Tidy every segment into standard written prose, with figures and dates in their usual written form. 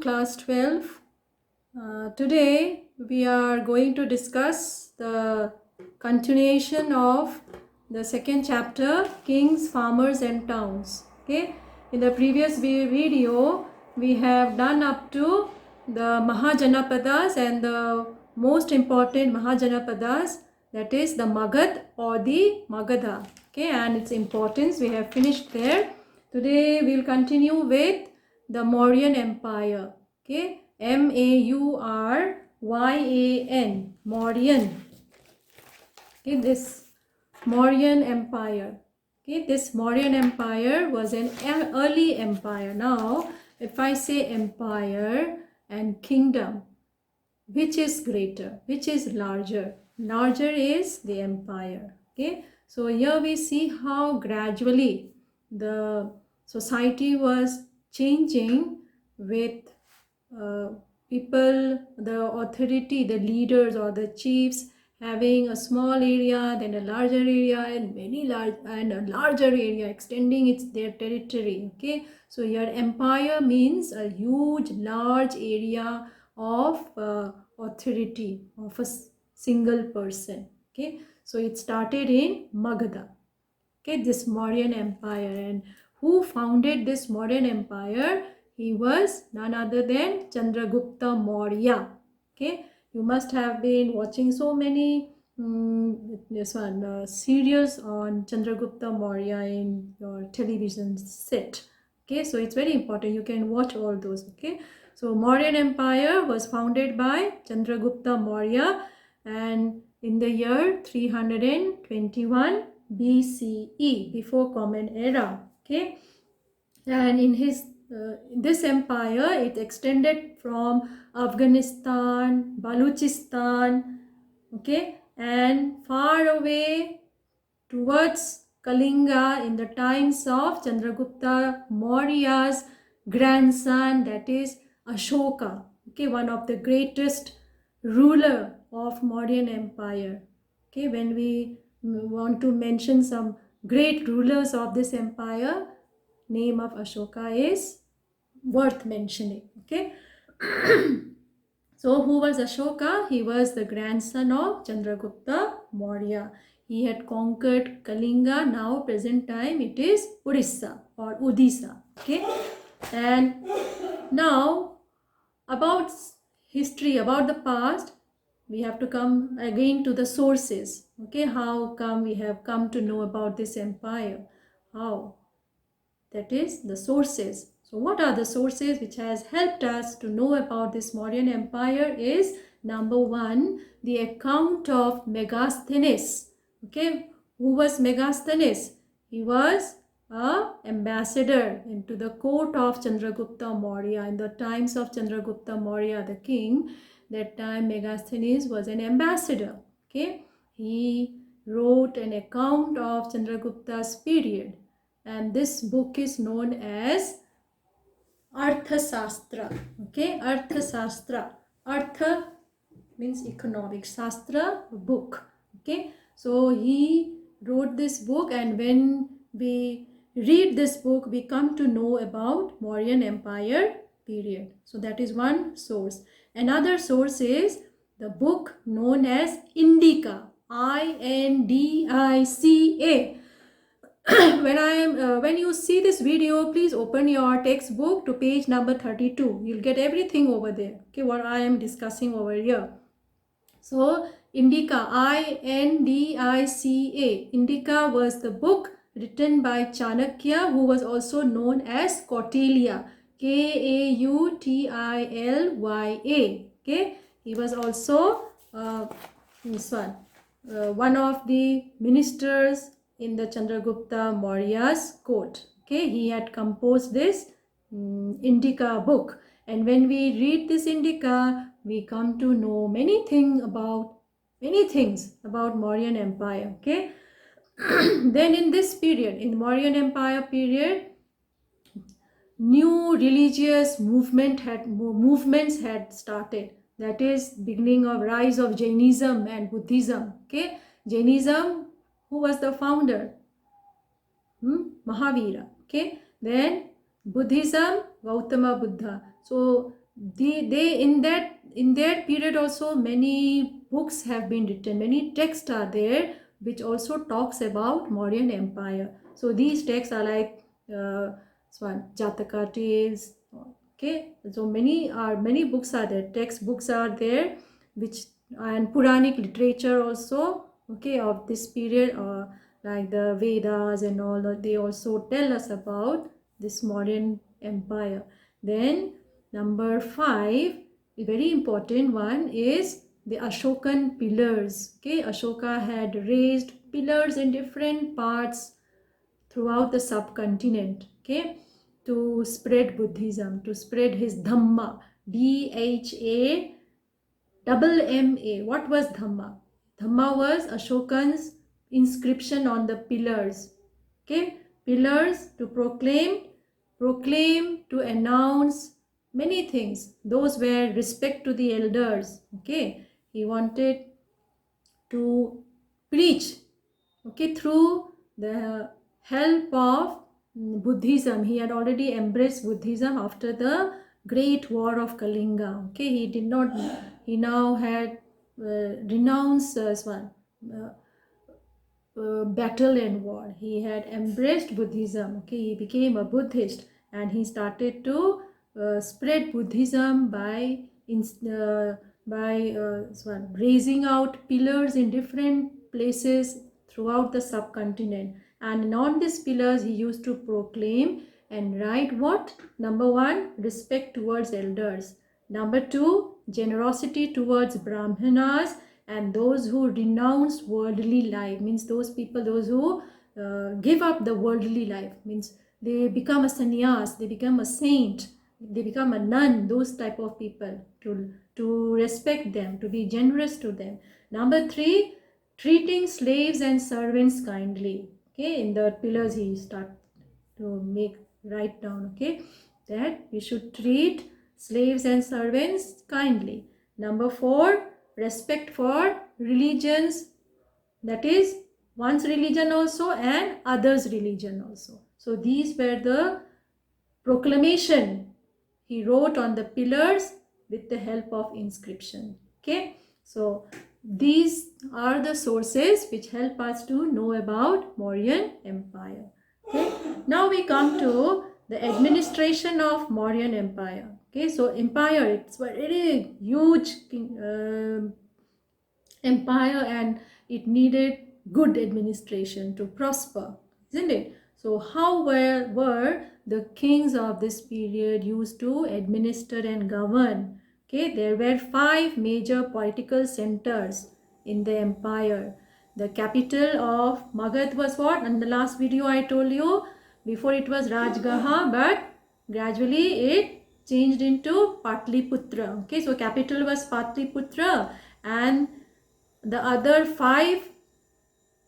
class 12. Today we are going to discuss the continuation of the second chapter, Kings, Farmers and Towns. Okay, in the previous video we have done up to the Mahajanapadas and the most important Mahajanapadas, that is the Magad or the Magadha. Okay, and its importance we have finished there. Today we will continue with the Mauryan Empire. Okay, Mauryan, Mauryan. Okay, this Mauryan Empire. Okay, this Mauryan Empire was an early empire. Now, if I say empire and kingdom, which is greater, which is larger? Larger is the empire. Okay, so here we see how gradually the society was changing with people, the authority, the leaders or the chiefs having a small area, then a larger area, and a larger area, extending their territory. Okay, so your empire means a huge, large area of authority of a single person. Okay, so it started in Magadha. Okay, this Mauryan Empire, and who founded this Mauryan Empire? He was none other than Chandragupta Maurya. Okay, you must have been watching so many serials on Chandragupta Maurya in your television set. Okay, so it's very important. You can watch all those. Okay, so Mauryan Empire was founded by Chandragupta Maurya, and in the year 321 BCE, before Common Era. Okay, and in his this empire, it extended from Afghanistan, Baluchistan, okay, and far away towards Kalinga in the times of Chandragupta Maurya's grandson, that is Ashoka. Okay, one of the greatest ruler of Mauryan Empire. Okay, when we want to mention some great rulers of this empire, name of Ashoka is worth mentioning. Okay. So who was Ashoka? He was the grandson of Chandragupta Maurya. He had conquered Kalinga. Now present time it is Orissa or Odisha. Okay, and now about history, about the past, we have to come again to the sources. Okay, how come we have come to know about this empire? How? That is the sources. So what are the sources which has helped us to know about this Mauryan Empire is number one, the account of Megasthenes. Okay, who was Megasthenes? He was an ambassador into the court of Chandragupta Maurya. In the times of Chandragupta Maurya, the king, that time Megasthenes was an ambassador. Okay, he wrote an account of Chandragupta's period, and this book is known as Arthasastra. Okay, Arthasastra. Artha means economic, Sastra, book. Okay, so he wrote this book, and when we read this book, we come to know about Mauryan Empire period. So that is one source. Another source is the book known as Indica. Indica. When you see this video, please open your textbook to page number 32. You'll get everything over there. Okay, what I am discussing over here. So Indica, Indica. Indica was the book written by Chanakya, who was also known as Kautilya, Kautilya. Okay, he was also one of the ministers in the Chandragupta Maurya's court. Okay, he had composed this Indica book, and when we read this Indica, we come to know many things about Mauryan Empire. Okay, then in this period, in Mauryan Empire period, new religious movements had started. That is beginning of rise of Jainism and Buddhism. Okay, Jainism, who was the founder? Mahavira. Okay, then Buddhism, Gautama Buddha. So they in that period also many books have been written, many texts are there which also talks about Mauryan Empire. So these texts are like Jataka tales. Okay, so many books are there, textbooks are there, which and Puranic literature also, okay, of this period, like the Vedas and all, they also tell us about this Mauryan Empire. Then number 5, a very important one, is the Ashokan pillars. Okay, Ashoka had raised pillars in different parts throughout the subcontinent, okay, to spread Buddhism, to spread his Dhamma, Dhamma. What was Dhamma? Dhamma was Ashokan's inscription on the pillars, okay, pillars to proclaim, to announce many things. Those were respect to the elders, okay. He wanted to preach, okay, through the help of Buddhism. He had already embraced Buddhism after the great war of Kalinga, okay. He now had renounced battle and war. He had embraced Buddhism, okay. He became a Buddhist and he started to spread Buddhism by raising out pillars in different places throughout the subcontinent. And on these pillars he used to proclaim and write what? Number 1, respect towards elders. Number 2, generosity towards Brahmanas and those who renounce worldly life, means those people, those who give up the worldly life, means they become a sannyas, they become a saint, they become a nun, those type of people, to respect them, to be generous to them. Number 3, treating slaves and servants kindly. Okay, in the pillars he start to write down, okay, that we should treat slaves and servants kindly. Number 4, respect for religions, that is one's religion also and others' religion also. So these were the proclamation he wrote on the pillars with the help of inscription, okay. So these are the sources which help us to know about Mauryan Empire, okay. Now we come to the administration of Mauryan Empire, okay. So empire, it's a very huge empire and it needed good administration to prosper, isn't it? So how were the kings of this period used to administer and govern? Okay, there were 5 major political centers in the empire. The capital of Magad was what? In the last video I told you, before it was Rajgaha, but gradually it changed into Patliputra. Okay, so capital was Patliputra and the other 5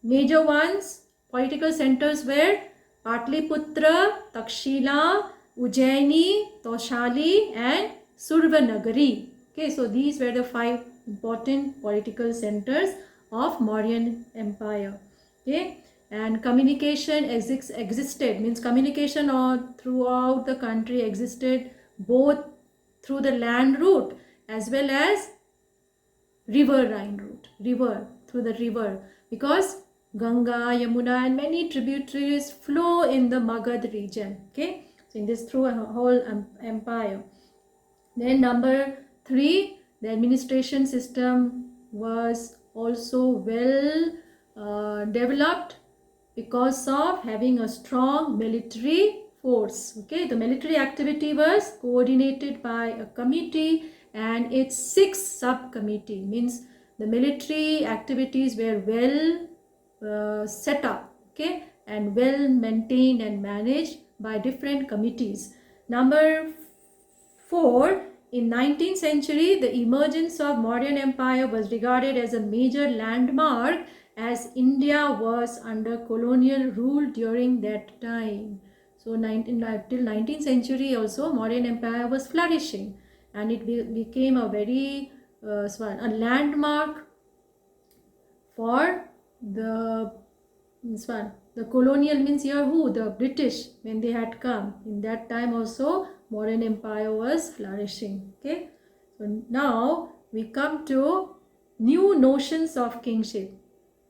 major ones, political centers were Patliputra, Takshila, Ujjaini, Toshali and Survanagari. Okay, so these were the 5 important political centers of Mauryan Empire. Okay, and communication existed, means communication throughout the country existed both through the land route as well as riverine route, through the river, because Ganga, Yamuna and many tributaries flow in the Magad region, okay. So in this through a whole empire. Then number 3, the administration system was also well developed because of having a strong military force, okay. The military activity was coordinated by a committee and its 6 subcommittee, means the military activities were well set up, okay, and well maintained and managed by different committees. Number 4, in 19th century, the emergence of Mauryan Empire was regarded as a major landmark as India was under colonial rule during that time. So till 19th century also Mauryan Empire was flourishing and it became a very a landmark for the colonial, means here who? The British, when they had come. In that time also Mauryan Empire was flourishing. Okay, so now we come to new notions of kingship.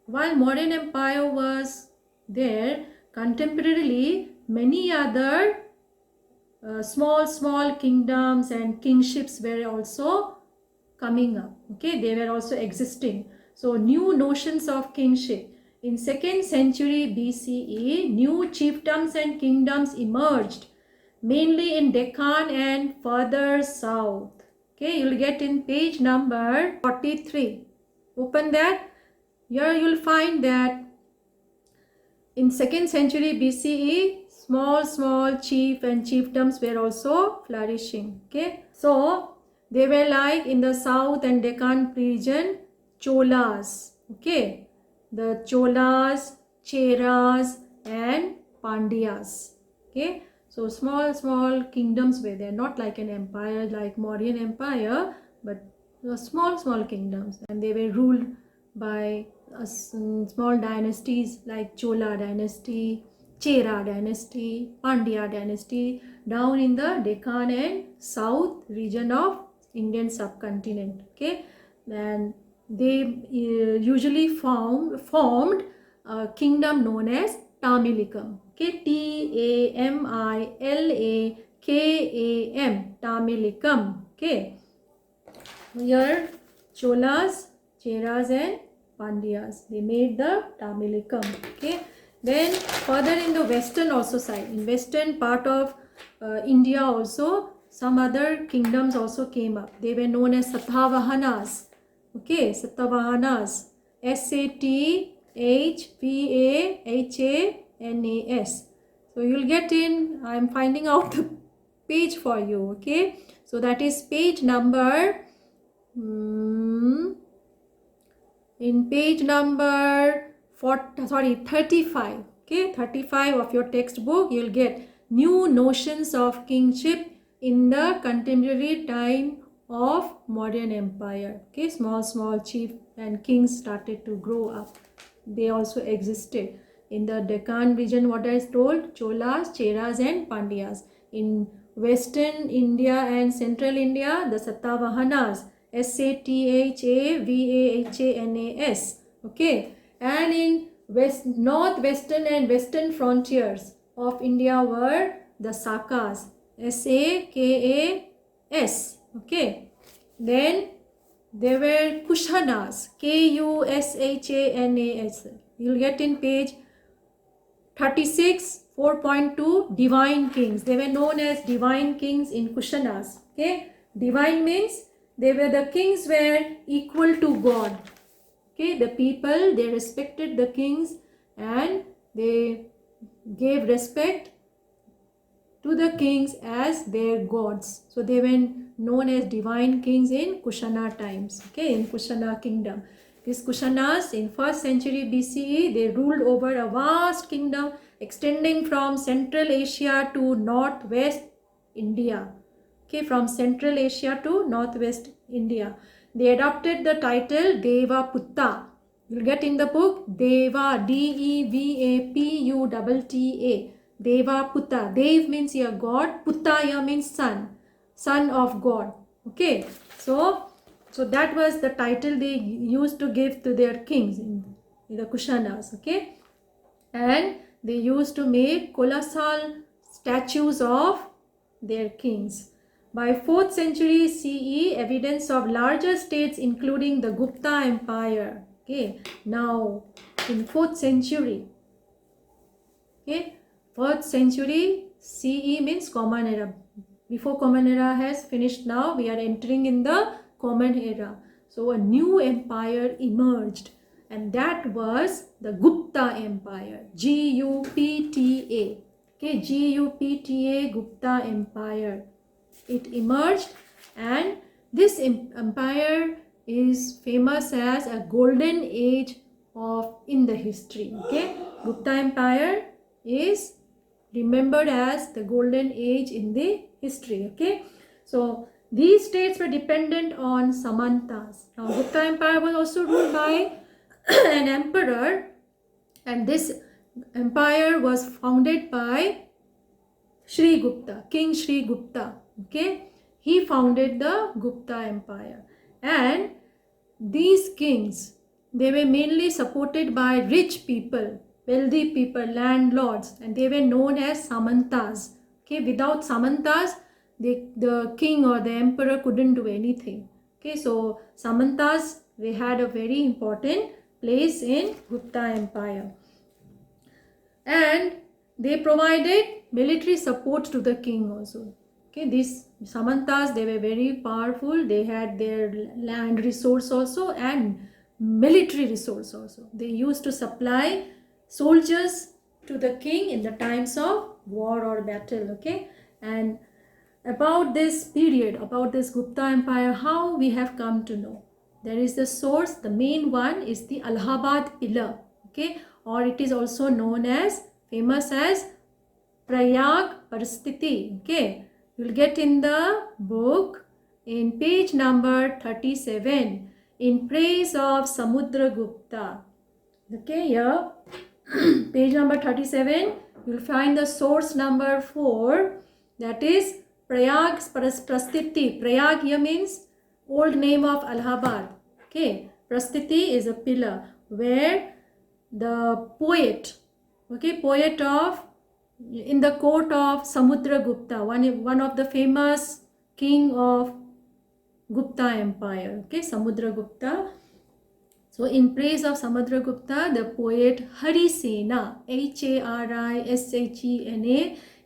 While Mauryan Empire was there, contemporarily many other small kingdoms and kingships were also coming up. Okay, they were also existing. So new notions of kingship. In 2nd century BCE, new chiefdoms and kingdoms emerged, mainly in Deccan and further south. Okay, you'll get in page number 43. Open that. Here you'll find that in 2nd century BCE, small chief and chiefdoms were also flourishing. Okay, so they were like in the south and Deccan region, Cholas. Okay, the Cholas, Cheras and Pandyas. Okay, so small kingdoms were there, not like an empire like Mauryan Empire, but small kingdoms, and they were ruled by small dynasties like Chola dynasty, Chera dynasty, Pandya dynasty down in the Deccan and south region of Indian subcontinent. Okay, and they usually formed a kingdom known as Tamilikam. Okay, Tamilakam, Tamilikam. Okay, here Cholas, Cheras and Pandyas, they made the Tamilikam. Okay, then further in the western also side, in western part of India also, some other kingdoms also came up. They were known as Satavahanas. Okay, Satavahanas, Satvavahanas. So you'll get in, I'm finding out the page for you. Okay, so that is page number in page number 35. Okay, 35 of your textbook, you'll get new notions of kingship in the contemporary time of Mauryan Empire. Okay, small chief and kings started to grow up. They also existed in the Deccan region. What I told, Cholas, Cheras and Pandyas. In western India and central India, the Satavahanas, Satvavahanas. Okay, and in northwestern and western frontiers of India were the Sakas, Sakas. Okay, then there were Kushanas, Kushanas. You'll get in page 36, 4.2, divine kings. They were known as divine kings in Kushanas. Okay, divine means they were the kings were equal to God. Okay, the people, they respected the kings and they gave respect to the kings as their gods. So they were known as divine kings in Kushana times. Okay, in Kushana kingdom. These Kushanas in 1st century BCE, they ruled over a vast kingdom extending from Central Asia to Northwest India. Okay, from Central Asia to Northwest India. They adopted the title Deva Putta. You'll get in the book Deva, Devaputta. Deva Putta. Dev means your God. Putta means son. Son of God. Okay. So that was the title they used to give to their kings in the Kushanas. Okay. And they used to make colossal statues of their kings. By 4th century CE, evidence of larger states including the Gupta Empire. Okay, now in 4th century, okay, 4th century CE means Common Era. Before Common Era has finished now, we are entering in the Common Era. So a new empire emerged, and that was the Gupta Empire. Gupta. Okay, Gupta, Gupta Empire. It emerged, and this empire is famous as a golden age in the history. Okay, Gupta Empire is remembered as the golden age in the history. Okay, so these states were dependent on samanthas. Now Gupta Empire was also ruled by an emperor, and this empire was founded by Sri Gupta, King Sri Gupta. Okay, he founded the Gupta Empire, and these kings, they were mainly supported by rich people, wealthy people, landlords, and they were known as samanthas. Okay, without samanthas, the king or the emperor couldn't do anything. Okay, so samanthas, they had a very important place in Gupta Empire, and they provided military support to the king also. Okay, these samanthas, they were very powerful. They had their land resource also and military resource also. They used to supply soldiers to the king in the times of war or battle. Okay, and about this period, about this Gupta Empire, how we have come to know. There is the source, the main one is the Allahabad pillar. Okay, or it is also known as, famous as Prayag Prastiti. Okay, you will get in the book in page number 37, in praise of Samudragupta. Okay, here page number 37, you will find the source number 4, that is Prayag Prastiti. Prayag here means old name of Allahabad. Okay, Prastiti is a pillar where the poet, okay, poet of, in the court of Samudragupta, one of the famous king of Gupta Empire. Okay, Samudragupta. So in praise of Samudragupta, the poet Harisena, Harisena,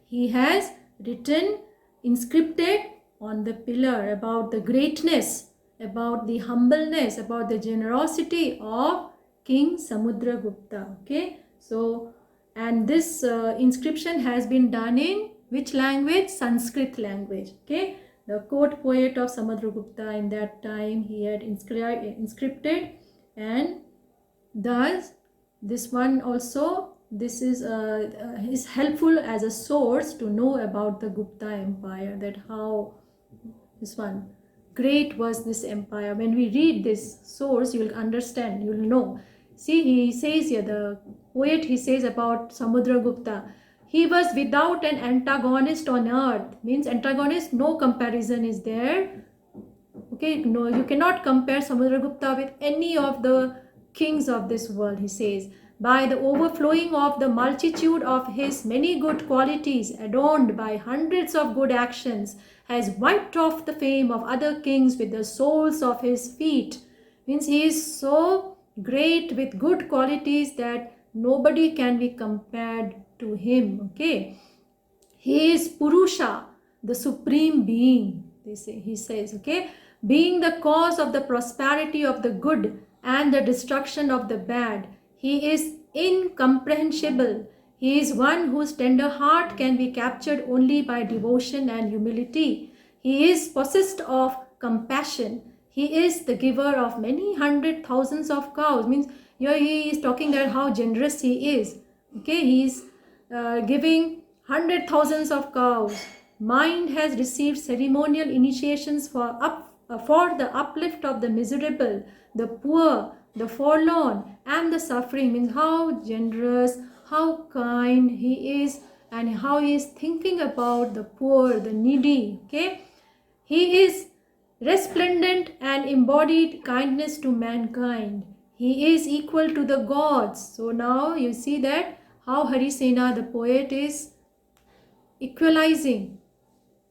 he has written, inscripted on the pillar about the greatness, about the humbleness, about the generosity of King Samudragupta. Okay, so, and this inscription has been done in which language? Sanskrit language. Okay, the court poet of Samudragupta in that time, he had inscripted, and thus this one also, this is helpful as a source to know about the Gupta Empire, that how this one great was this empire. When we read this source, you will understand, you will know. See, he says here, the poet, he says about Samudragupta, he was without an antagonist on earth. Means antagonist, no comparison is there. Okay, no, you cannot compare Samudragupta with any of the kings of this world, he says. By the overflowing of the multitude of his many good qualities, adorned by hundreds of good actions, has wiped off the fame of other kings with the soles of his feet. Means he is so great with good qualities that nobody can be compared to him. Okay, he is Purusa, the supreme being, they say, he says. Okay, being the cause of the prosperity of the good and the destruction of the bad. He is incomprehensible. He is one whose tender heart can be captured only by devotion and humility. He is possessed of compassion. He is the giver of many hundred thousands of cows. Means here he is talking about how generous he is. Okay, he is giving hundred thousands of cows. Mind has received ceremonial initiations for the uplift of the miserable, the poor, the forlorn, and the suffering. Means how generous, how kind he is, and how he is thinking about the poor, the needy. Okay, he is resplendent and embodied kindness to mankind. He is equal to the gods. So now you see that how Harisena, the poet, is equalizing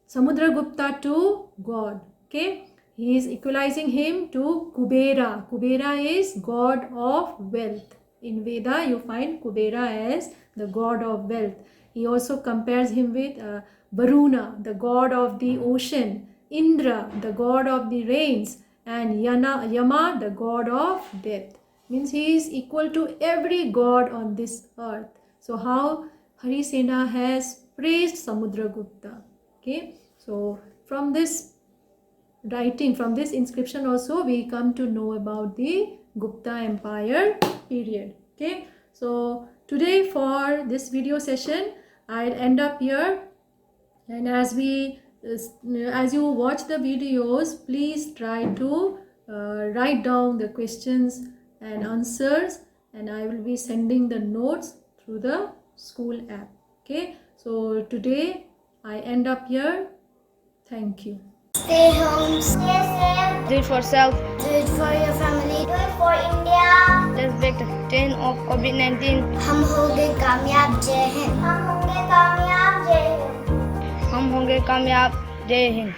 Samudragupta to God. Okay, he is equalizing him to Kubera. Kubera is god of wealth. In Veda you find Kubera as the god of wealth. He also compares him with Varuna, the god of the ocean, Indra, the god of the rains, and Yama, the god of death. Means he is equal to every god on this earth. So how Harisena has praised Samudragupta. Okay, so from this writing, from this inscription also, we come to know about the Gupta Empire period. Okay, so today for this video session, I'll end up here, and as you watch the videos, please try to write down the questions and answers, and I will be sending the notes through the school app. Okay, so today I end up here. Thank you. Stay home, stay safe. Do it for self. Do it for your family. Do it for India. Let's break the chain of COVID-19. हम होंगे कामयाब, जय हिंद। हम होंगे कामयाब, जय हिंद। हम होंगे कामयाब, जय हिंद।